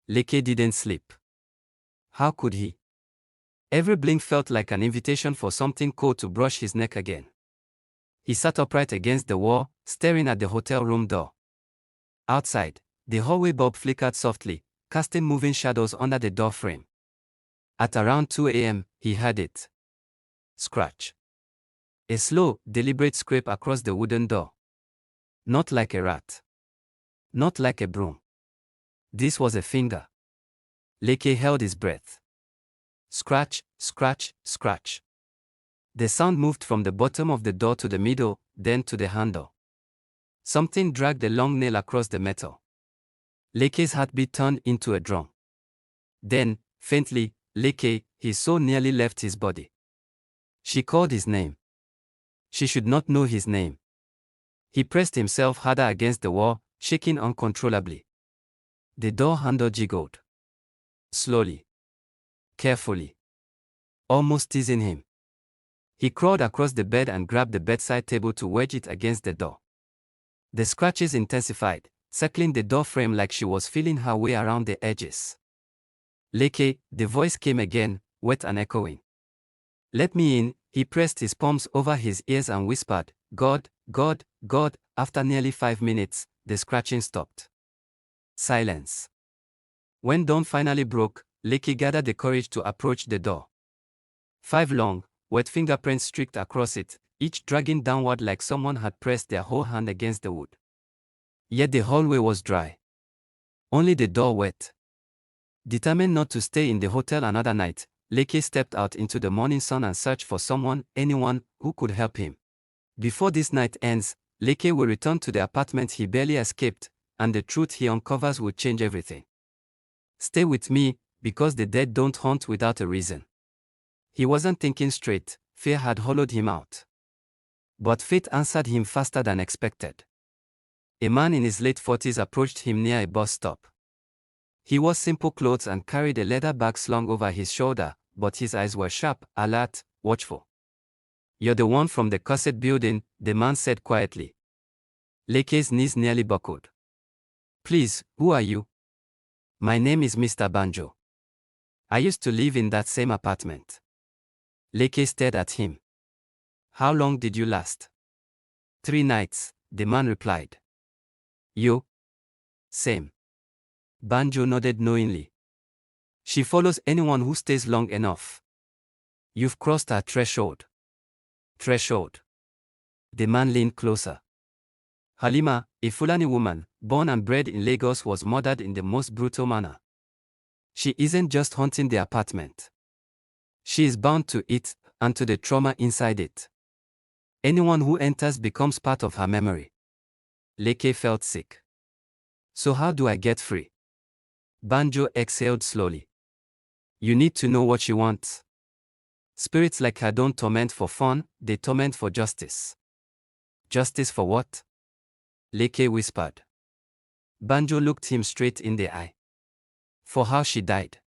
Leke didn't sleep. How could he? Every blink felt like an invitation for something cold to brush his neck again. He sat upright against the wall, staring at the hotel room door. Outside, the hallway bulb flickered softly, casting moving shadows under the door frame. At around 2 a.m., he heard it. Scratch. A slow, deliberate scrape across the wooden door. Not like a rat. Not like a broom. This was a finger. Leke held his breath. Scratch, scratch, scratch. The sound moved from the bottom of the door to the middle, then to the handle. Something dragged a long nail across the metal. Leke's heartbeat turned into a drum. Then, faintly, Leke, his soul nearly left his body. She called his name. She should not know his name. He pressed himself harder against the wall, shaking uncontrollably. The door handle jiggled. Slowly. Carefully. Almost teasing him. He crawled across the bed and grabbed the bedside table to wedge it against the door. The scratches intensified, circling the door frame like she was feeling her way around the edges. Leke, the voice came again, wet and echoing. Let me in. He pressed his palms over his ears and whispered, God, God, God. After nearly 5 minutes, the scratching stopped. Silence. When dawn finally broke, Leke gathered the courage to approach the door. 5 long, wet fingerprints streaked across it, each dragging downward like someone had pressed their whole hand against the wood. Yet the hallway was dry. Only the door wet. Determined not to stay in the hotel another night, Leke stepped out into the morning sun and searched for someone, anyone, who could help him. Before this night ends, Leke will return to the apartment he barely escaped, and the truth he uncovers will change everything. Stay with me, because the dead don't haunt without a reason. He wasn't thinking straight, fear had hollowed him out. But fate answered him faster than expected. A man in his late 40s approached him near a bus stop. He wore simple clothes and carried a leather bag slung over his shoulder, but his eyes were sharp, alert, watchful. You're the one from the cursed building, the man said quietly. Leke's knees nearly buckled. Please, who are you? My name is Mr. Banjo. I used to live in that same apartment. Leke stared at him. How long did you last? 3 nights, the man replied. You? Same. Banjo nodded knowingly. She follows anyone who stays long enough. You've crossed her threshold. Threshold. The man leaned closer. Halima, a Fulani woman, born and bred in Lagos, was murdered in the most brutal manner. She isn't just haunting the apartment. She is bound to it, and to the trauma inside it. Anyone who enters becomes part of her memory. Leke felt sick. So how do I get free? Banjo exhaled slowly. You need to know what she wants. Spirits like her don't torment for fun, they torment for justice. Justice for what? Leke whispered. Banjo looked him straight in the eye. For how she died.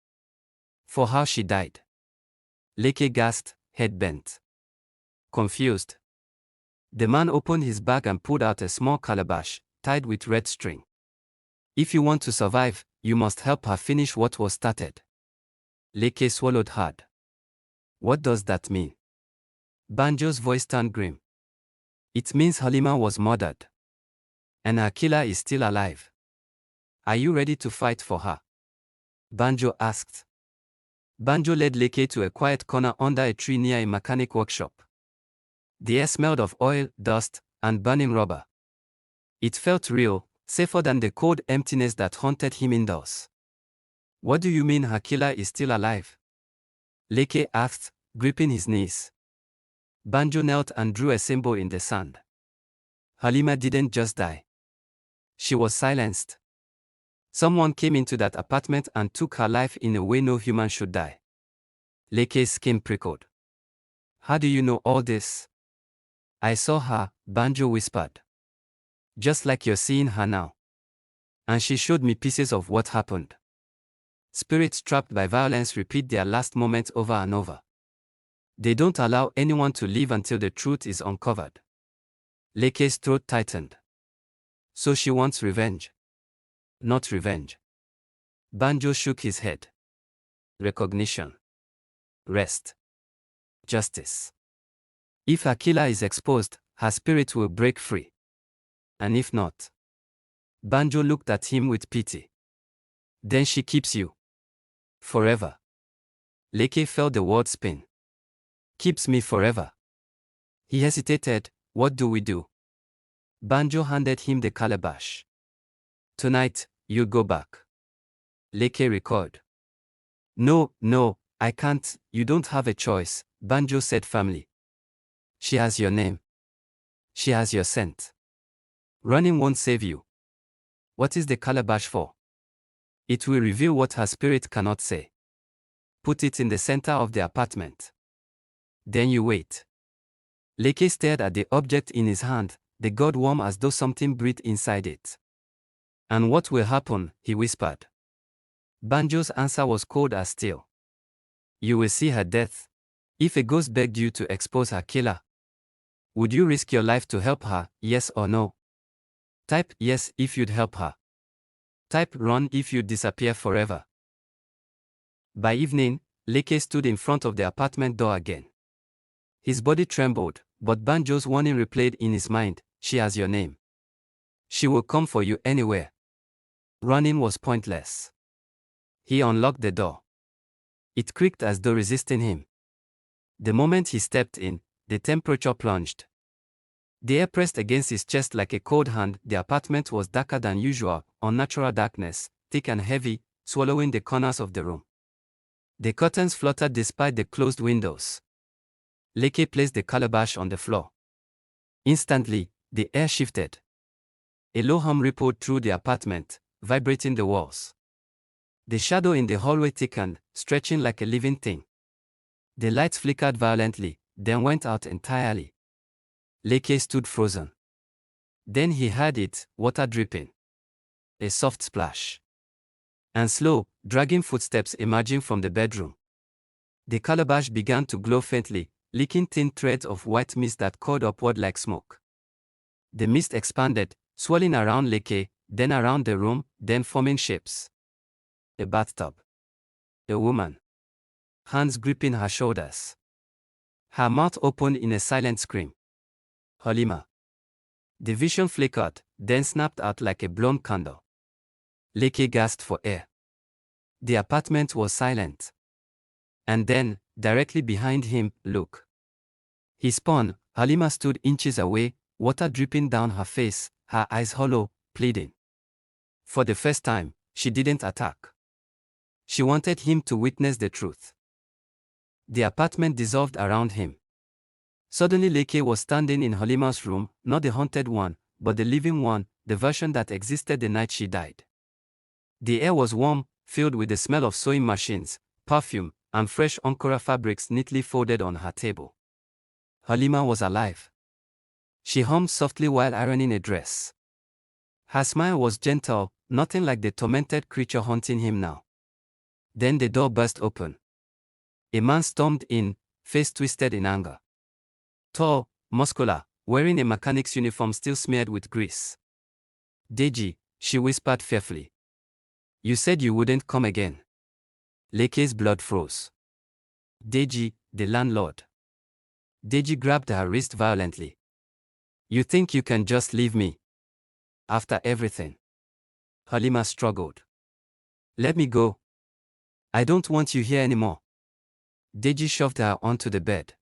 For how she died. Leke gasped, head bent. Confused. The man opened his bag and pulled out a small calabash, tied with red string. If you want to survive, you must help her finish what was started. Leke swallowed hard. What does that mean? Banjo's voice turned grim. It means Halima was murdered. And her killer is still alive. Are you ready to fight for her? Banjo asked. Banjo led Leke to a quiet corner under a tree near a mechanic workshop. The air smelled of oil, dust, and burning rubber. It felt real, safer than the cold emptiness that haunted him indoors. What do you mean her killer is still alive? Leke asked, gripping his knees. Banjo knelt and drew a symbol in the sand. Halima didn't just die. She was silenced. Someone came into that apartment and took her life in a way no human should die. Leke's skin prickled. How do you know all this? I saw her, Banjo whispered. Just like you're seeing her now. And she showed me pieces of what happened. Spirits trapped by violence repeat their last moments over and over. They don't allow anyone to live until the truth is uncovered. Leke's throat tightened. So she wants revenge. Not revenge. Banjo shook his head. Recognition. Rest. Justice. If her killer is exposed, her spirit will break free. And if not? Banjo looked at him with pity. Then she keeps you. Forever. Leke felt the word spin. Keeps me forever. He hesitated. What do we do? Banjo handed him the calabash. Tonight, you'll go back. Leke recalled. No, I can't, you don't have a choice, Banjo said firmly. She has your name. She has your scent. Running won't save you. What is the calabash for? It will reveal what her spirit cannot say. Put it in the center of the apartment. Then you wait. Leke stared at the object in his hand, the god warm as though something breathed inside it. And what will happen? He whispered. Banjo's answer was cold as steel. You will see her death. If a ghost begged you to expose her killer, would you risk your life to help her, yes or no? Type yes if you'd help her. Type run if you'd disappear forever. By evening, Leke stood in front of the apartment door again. His body trembled, but Banjo's warning replayed in his mind, she has your name. She will come for you anywhere. Running was pointless. He unlocked the door. It creaked as though resisting him. The moment he stepped in, the temperature plunged. The air pressed against his chest like a cold hand. The apartment was darker than usual, unnatural darkness, thick and heavy, swallowing the corners of the room. The curtains fluttered despite the closed windows. Leke placed the calabash on the floor. Instantly, the air shifted. A low hum rippled through the apartment, vibrating the walls. The shadow in the hallway thickened, stretching like a living thing. The lights flickered violently, then went out entirely. Leke stood frozen. Then he heard it, water dripping. A soft splash. And slow, dragging footsteps emerging from the bedroom. The calabash began to glow faintly, leaking thin threads of white mist that curled upward like smoke. The mist expanded, swirling around Leke, then around the room, then forming shapes. A bathtub. A woman. Hands gripping her shoulders. Her mouth opened in a silent scream. Halima. The vision flickered, then snapped out like a blown candle. Leke gasped for air. The apartment was silent. And then, directly behind him, look. He spun. Halima stood inches away, water dripping down her face, her eyes hollow, pleading. For the first time, she didn't attack. She wanted him to witness the truth. The apartment dissolved around him. Suddenly Leke was standing in Halima's room, not the haunted one, but the living one, the version that existed the night she died. The air was warm, filled with the smell of sewing machines, perfume, and fresh Ankara fabrics neatly folded on her table. Halima was alive. She hummed softly while ironing a dress. Her smile was gentle, nothing like the tormented creature haunting him now. Then the door burst open. A man stormed in, face twisted in anger. Tall, muscular, wearing a mechanic's uniform still smeared with grease. Deji, she whispered fearfully. You said you wouldn't come again. Leke's blood froze. Deji, the landlord. Deji grabbed her wrist violently. You think you can just leave me? After everything? Halima struggled. Let me go. I don't want you here anymore. Deji shoved her onto the bed.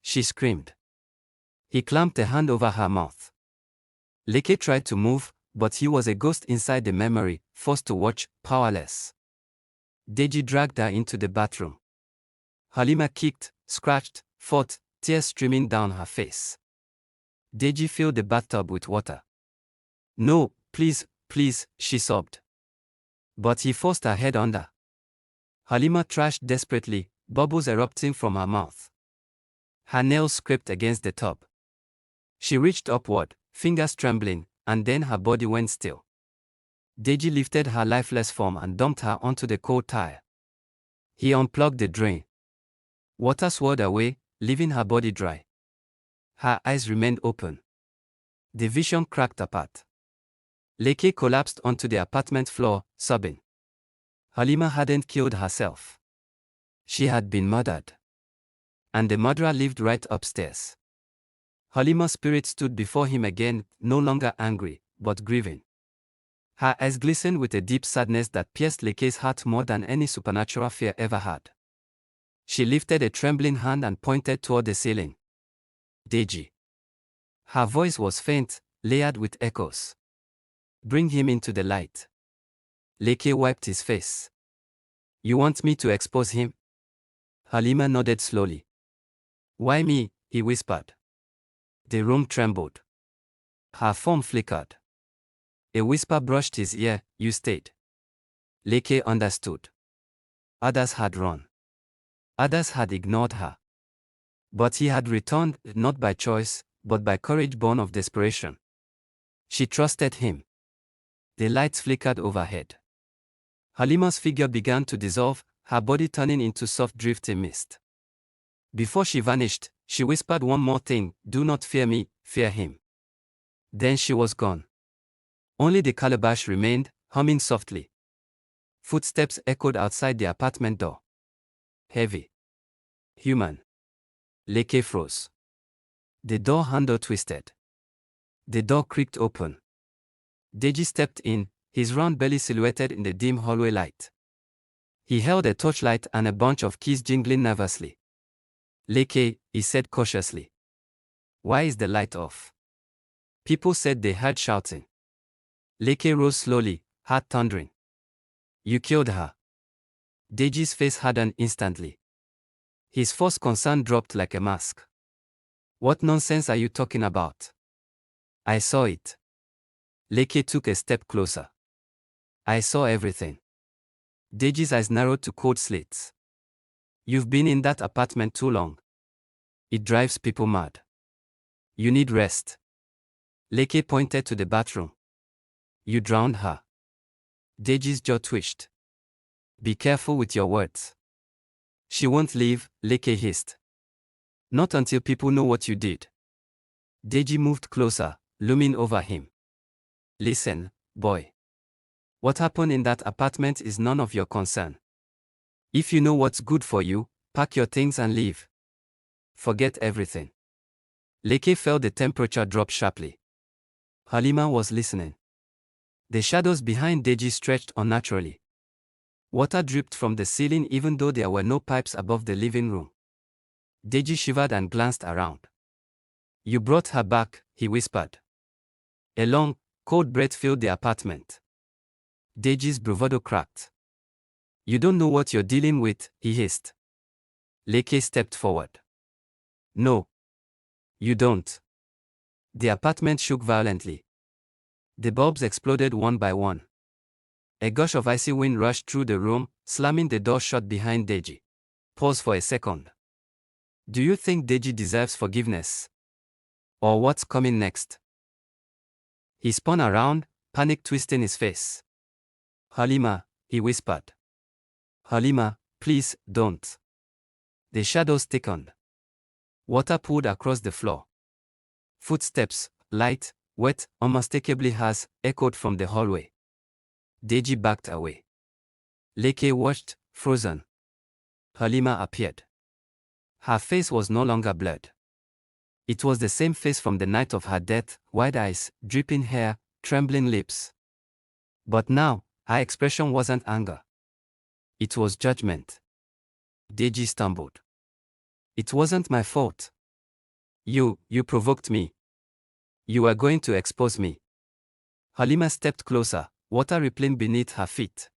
She screamed. He clamped a hand over her mouth. Leke tried to move, but he was a ghost inside the memory, forced to watch, powerless. Deji dragged her into the bathroom. Halima kicked, scratched, fought, tears streaming down her face. Deji filled the bathtub with water. No, please, she sobbed. But he forced her head under. Halima thrashed desperately, bubbles erupting from her mouth. Her nails scraped against the tub. She reached upward, fingers trembling, and then her body went still. Deji lifted her lifeless form and dumped her onto the cold tile. He unplugged the drain. Water swirled away, leaving her body dry. Her eyes remained open. The vision cracked apart. Leke collapsed onto the apartment floor, sobbing. Halima hadn't killed herself. She had been murdered. And the murderer lived right upstairs. Halima's spirit stood before him again, no longer angry, but grieving. Her eyes glistened with a deep sadness that pierced Leke's heart more than any supernatural fear ever had. She lifted a trembling hand and pointed toward the ceiling. Deji. Her voice was faint, layered with echoes. Bring him into the light. Leke wiped his face. You want me to expose him? Halima nodded slowly. Why me? He whispered. The room trembled. Her form flickered. A whisper brushed his ear, you stayed. Leke understood. Others had run. Others had ignored her. But he had returned, not by choice, but by courage born of desperation. She trusted him. The lights flickered overhead. Halima's figure began to dissolve, her body turning into soft drifting mist. Before she vanished, she whispered one more thing, do not fear me, fear him. Then she was gone. Only the calabash remained, humming softly. Footsteps echoed outside the apartment door. Heavy. Human. Leke froze. The door handle twisted. The door creaked open. Deji stepped in, his round belly silhouetted in the dim hallway light. He held a torchlight and a bunch of keys jingling nervously. Leke, he said cautiously. Why is the light off? People said they heard shouting. Leke rose slowly, heart thundering. You killed her. Deji's face hardened instantly. His forced concern dropped like a mask. What nonsense are you talking about? I saw it. Leke took a step closer. I saw everything. Deji's eyes narrowed to cold slits. You've been in that apartment too long. It drives people mad. You need rest. Leke pointed to the bathroom. You drowned her. Deji's jaw twitched. Be careful with your words. She won't leave, Leke hissed. Not until people know what you did. Deji moved closer, looming over him. Listen, boy. What happened in that apartment is none of your concern. If you know what's good for you, pack your things and leave. Forget everything. Leke felt the temperature drop sharply. Halima was listening. The shadows behind Deji stretched unnaturally. Water dripped from the ceiling even though there were no pipes above the living room. Deji shivered and glanced around. You brought her back, he whispered. A long, cold breath filled the apartment. Deji's bravado cracked. You don't know what you're dealing with, he hissed. Leke stepped forward. No. You don't. The apartment shook violently. The bulbs exploded one by one. A gush of icy wind rushed through the room, slamming the door shut behind Deji. Pause for a second. Do you think Deji deserves forgiveness? Or what's coming next? He spun around, panic twisting his face. Halima, he whispered. Halima, please, don't. The shadows thickened. Water poured across the floor. Footsteps, light, wet, unmistakably hers, echoed from the hallway. Deji backed away. Leke watched, frozen. Halima appeared. Her face was no longer blurred. It was the same face from the night of her death, wide eyes, dripping hair, trembling lips. But now, her expression wasn't anger. It was judgment. Deji stumbled. It wasn't my fault. You provoked me. You were going to expose me. Halima stepped closer, water rippling beneath her feet.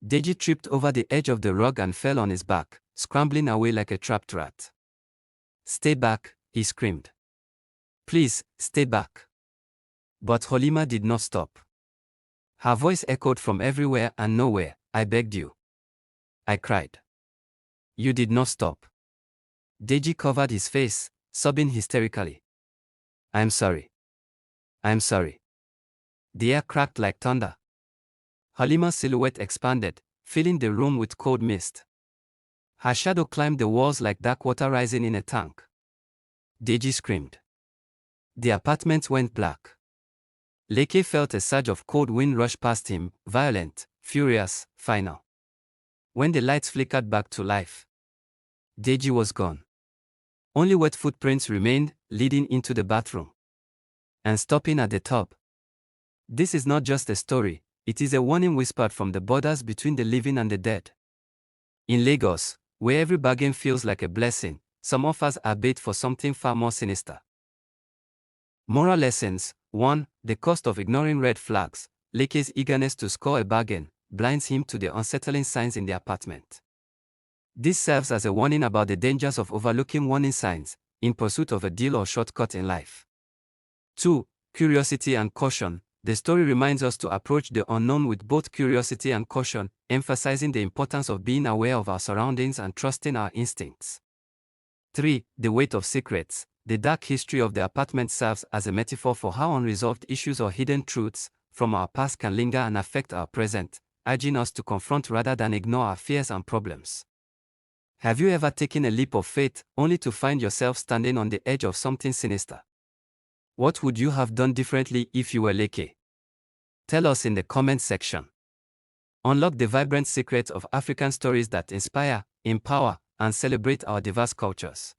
Deji tripped over the edge of the rug and fell on his back, scrambling away like a trapped rat. Stay back, he screamed. Please, stay back. But Halima did not stop. Her voice echoed from everywhere and nowhere. I begged you. I cried. You did not stop. Deji covered his face, sobbing hysterically. I'm sorry. I'm sorry. The air cracked like thunder. Halima's silhouette expanded, filling the room with cold mist. Her shadow climbed the walls like dark water rising in a tank. Deji screamed. The apartment went black. Leke felt a surge of cold wind rush past him, violent, furious, final. When the lights flickered back to life, Deji was gone. Only wet footprints remained, leading into the bathroom and stopping at the top. This is not just a story, it is a warning whispered from the borders between the living and the dead. In Lagos, where every bargain feels like a blessing, some offers are bait for something far more sinister. Moral lessons. 1. The cost of ignoring red flags. Leke's eagerness to score a bargain blinds him to the unsettling signs in the apartment. This serves as a warning about the dangers of overlooking warning signs in pursuit of a deal or shortcut in life. 2. Curiosity and caution. The story reminds us to approach the unknown with both curiosity and caution, emphasizing the importance of being aware of our surroundings and trusting our instincts. 3. The weight of secrets. The dark history of the apartment serves as a metaphor for how unresolved issues or hidden truths from our past can linger and affect our present, urging us to confront rather than ignore our fears and problems. Have you ever taken a leap of faith only to find yourself standing on the edge of something sinister? What would you have done differently if you were Leke? Tell us in the comment section. Unlock the vibrant secrets of African stories that inspire, empower, and celebrate our diverse cultures.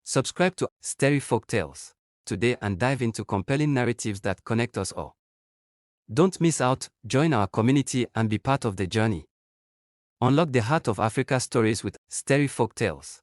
Subscribe to Folktales today and dive into compelling narratives that connect us all. Don't miss out, join our community and be part of the journey. Unlock the heart of Africa's stories with Folktales.